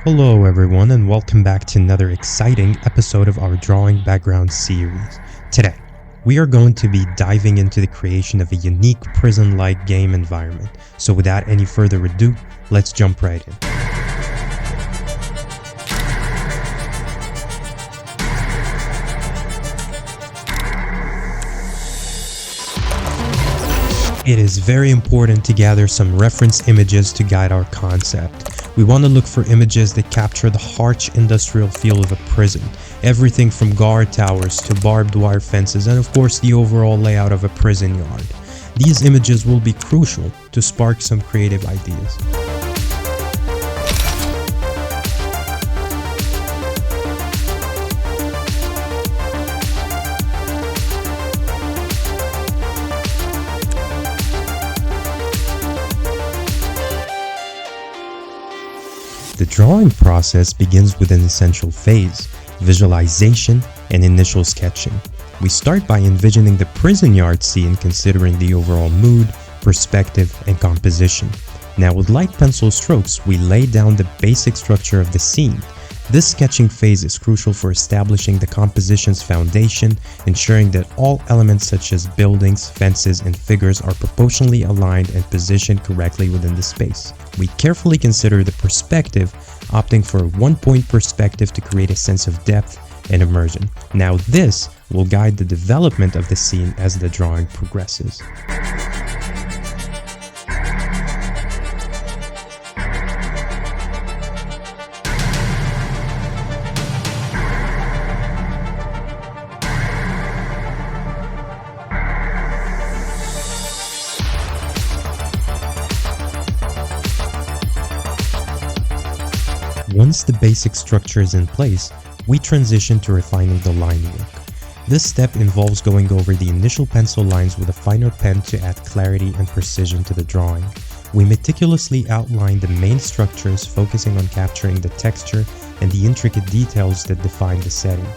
Hello everyone and welcome back to another exciting episode of our drawing background series. Today, we are going to be diving into the creation of a unique prison-like game environment. So without any further ado, let's jump right in. It is very important to gather some reference images to guide our concept. We want to look for images that capture the harsh industrial feel of a prison, everything from guard towers to barbed wire fences and of course the overall layout of a prison yard. These images will be crucial to spark some creative ideas. The drawing process begins with an essential phase, visualization and initial sketching. We start by envisioning the prison yard scene considering the overall mood, perspective and composition. Now with light pencil strokes, we lay down the basic structure of the scene. This sketching phase is crucial for establishing the composition's foundation, ensuring that all elements such as buildings, fences, and figures are proportionally aligned and positioned correctly within the space. We carefully consider the perspective, opting for a one-point perspective to create a sense of depth and immersion. Now this will guide the development of the scene as the drawing progresses. Once the basic structure is in place, we transition to refining the line work. This step involves going over the initial pencil lines with a finer pen to add clarity and precision to the drawing. We meticulously outline the main structures, focusing on capturing the texture and the intricate details that define the setting.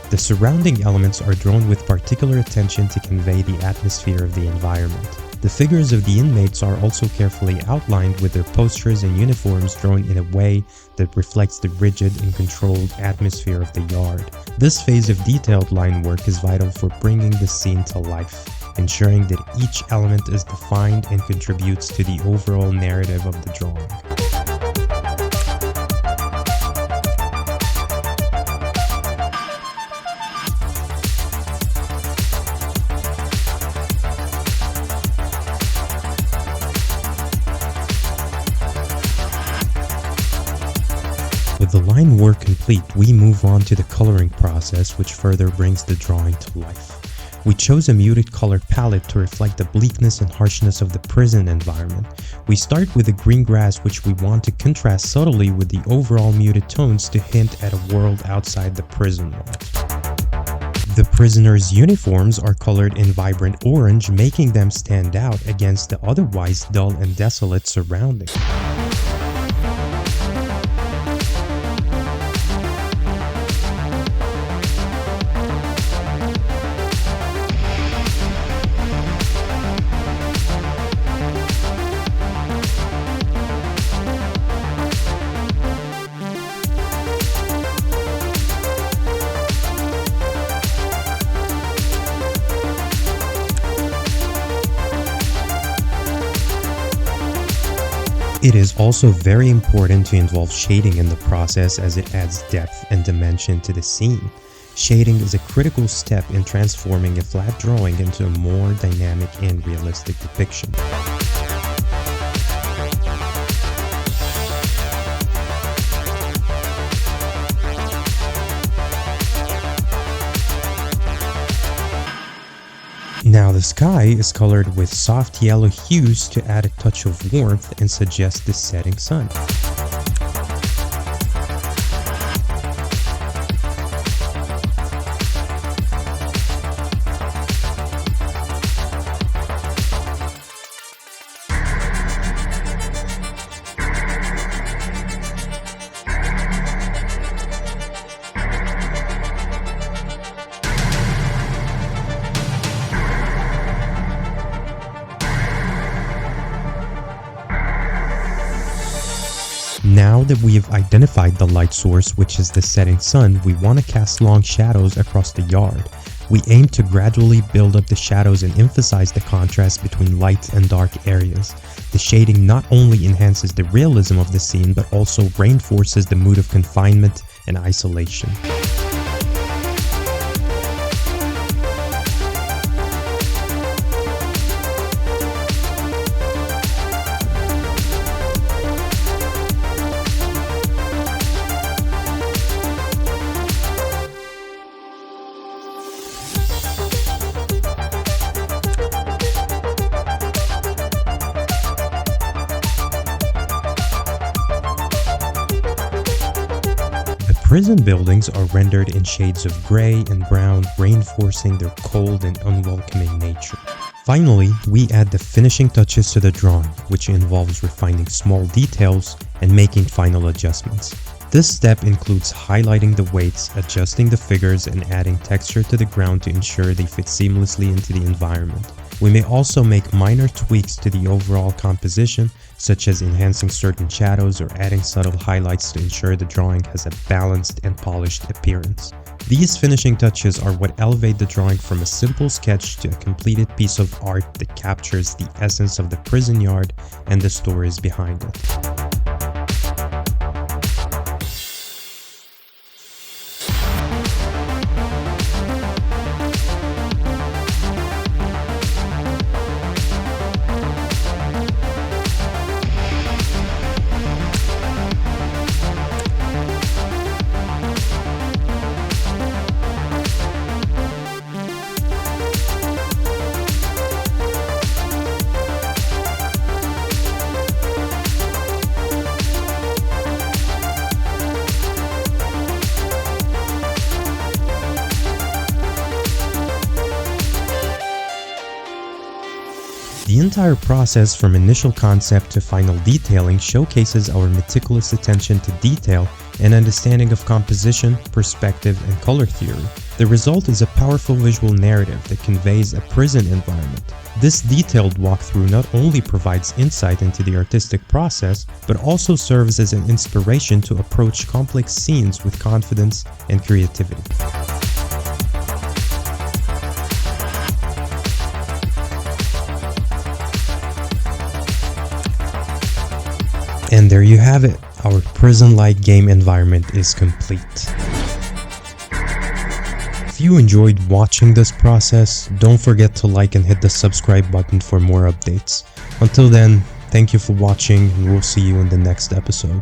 The surrounding elements are drawn with particular attention to convey the atmosphere of the environment. The figures of the inmates are also carefully outlined with their postures and uniforms drawn in a way that reflects the rigid and controlled atmosphere of the yard. This phase of detailed line work is vital for bringing the scene to life, ensuring that each element is defined and contributes to the overall narrative of the drawing. With the line work complete, we move on to the coloring process, which further brings the drawing to life. We chose a muted color palette to reflect the bleakness and harshness of the prison environment. We start with the green grass, which we want to contrast subtly with the overall muted tones to hint at a world outside the prison walls. The prisoners' uniforms are colored in vibrant orange, making them stand out against the otherwise dull and desolate surroundings. It is also very important to involve shading in the process as it adds depth and dimension to the scene. Shading is a critical step in transforming a flat drawing into a more dynamic and realistic depiction. Now the sky is colored with soft yellow hues to add a touch of warmth and suggest the setting sun. that we have identified the light source, which is the setting sun, we want to cast long shadows across the yard. We aim to gradually build up the shadows and emphasize the contrast between light and dark areas. The shading not only enhances the realism of the scene, but also reinforces the mood of confinement and isolation. Prison buildings are rendered in shades of gray and brown, reinforcing their cold and unwelcoming nature. Finally, we add the finishing touches to the drawing, which involves refining small details and making final adjustments. This step includes highlighting the weights, adjusting the figures, and adding texture to the ground to ensure they fit seamlessly into the environment. We may also make minor tweaks to the overall composition, such as enhancing certain shadows or adding subtle highlights to ensure the drawing has a balanced and polished appearance. These finishing touches are what elevate the drawing from a simple sketch to a completed piece of art that captures the essence of the prison yard and the stories behind it. The entire process from initial concept to final detailing showcases our meticulous attention to detail and understanding of composition, perspective, and color theory. The result is a powerful visual narrative that conveys a prison environment. This detailed walkthrough not only provides insight into the artistic process, but also serves as an inspiration to approach complex scenes with confidence and creativity. And there you have it, our prison-like game environment is complete. If you enjoyed watching this process, don't forget to like and hit the subscribe button for more updates. Until then, thank you for watching and we'll see you in the next episode.